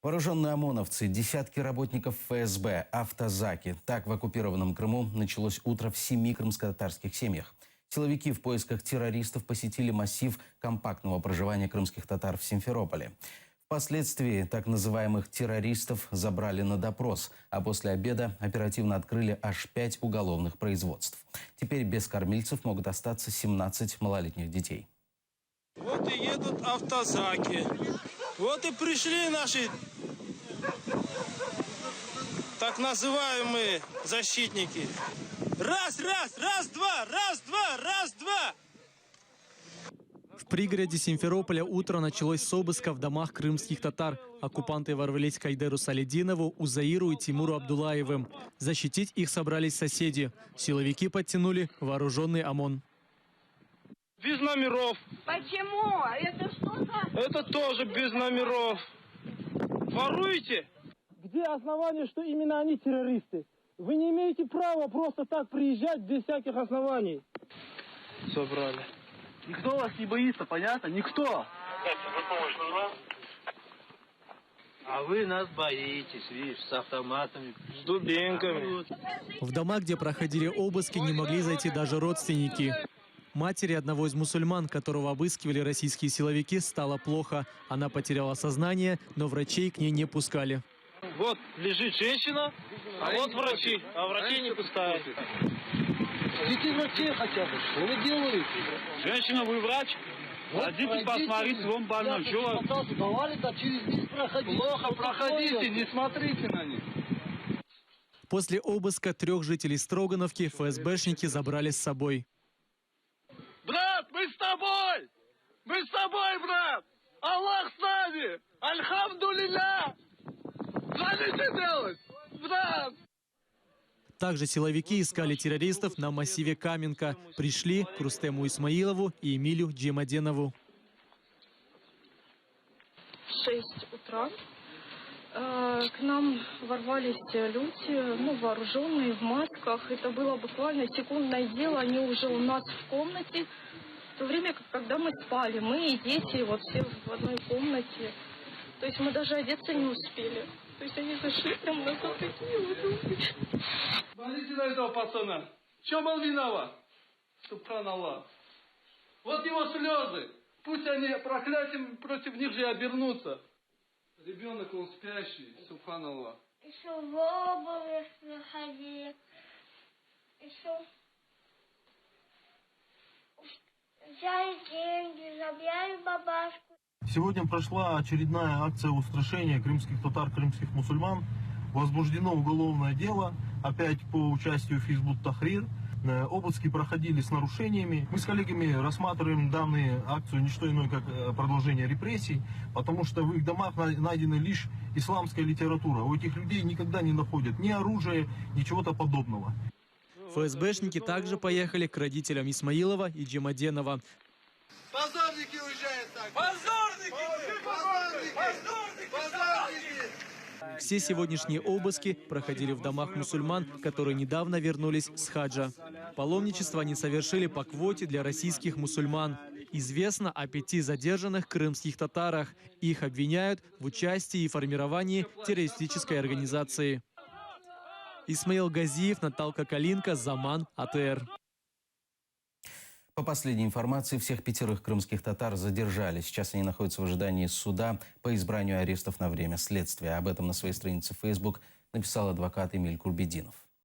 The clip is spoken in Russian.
Вооруженные ОМОНовцы, десятки работников ФСБ, автозаки. Так в оккупированном Крыму началось утро в 7 крымско-татарских семьях. Силовики в поисках террористов посетили массив компактного проживания крымских татар в Симферополе. Впоследствии так называемых террористов забрали на допрос, а после обеда оперативно открыли аж 5 уголовных производств. Теперь без кормильцев могут остаться 17 малолетних детей. Вот и едут автозаки. Вот и пришли наши так называемые защитники. Раз, два, раз, два. В пригороде Симферополя утро началось с обыска в домах крымских татар. Оккупанты ворвались к Айдеру Салединову, Узаиру и Тимуру Абдулаевым. Защитить их собрались соседи. Силовики подтянули вооруженный ОМОН. Без номеров. Почему? Это что за... Это тоже без номеров. Воруете? Где основания, что именно они террористы? Вы не имеете права просто так приезжать без всяких оснований. Собрали. Никто вас не боится, понятно? Никто. Помощь нужна? А вы нас боитесь, видишь, с автоматами, С дубинками. В дома, где проходили обыски, не могли зайти даже родственники. Матери одного из мусульман, которого обыскивали российские силовики, стало плохо. Она потеряла сознание, но врачей к ней не пускали. Вот лежит женщина, а вот врачи, а врачей не пускают. Идите врачей хотя бы. Что вы делаете? Женщина, вы врач? Пойдите посмотрите, вон больной. Плохо проходите, не смотрите на них. После обыска 3 жителей Строгановки ФСБшники забрали с собой. Брат, мы с тобой! Мы с тобой, брат! Аллах с нами! Альхамдулилля! Что делать? Брат! Также силовики искали террористов на массиве Каменка. Пришли к Рустему Исмаилову и Эмилю Джемаденову. В 6 утра к нам ворвались люди, вооруженные, в масках. Это было буквально секундное дело. Они уже у нас в комнате. В то время, когда мы спали, мы и дети, вот все в одной комнате. То есть мы даже одеться не успели. То есть они зашли прямо на такие вот. Смотрите на этого пацана. В чем он виноват? Субханаллах. Вот его слезы. Пусть они проклятием против них же обернутся. Ребенок, он спящий. Субханаллах. Еще в обувь выходили. Еще взяли деньги, забрали бабашку. Сегодня прошла очередная акция устрашения крымских татар, крымских мусульман. Возбуждено уголовное дело, опять по участию в Хизбут Тахрир. Обыски проходили с нарушениями. Мы с коллегами рассматриваем данную акцию не что иное, как продолжение репрессий, потому что в их домах найдена лишь исламская литература. У этих людей никогда не находят ни оружия, ни чего-то подобного. ФСБшники также поехали к родителям Исмаилова и Джемаденова. Позорники уезжают так! Все сегодняшние обыски проходили в домах мусульман, которые недавно вернулись с хаджа. Паломничество они совершили по квоте для российских мусульман. Известно о 5 задержанных крымских татарах. Их обвиняют в участии и формировании террористической организации. Исмаил Газиев, Наталка Калинка, Заман, АТР. По последней информации, всех 5 крымских татар задержали. Сейчас они находятся в ожидании суда по избранию арестов на время следствия. Об этом на своей странице в Facebook написал адвокат Эмиль Курбединов.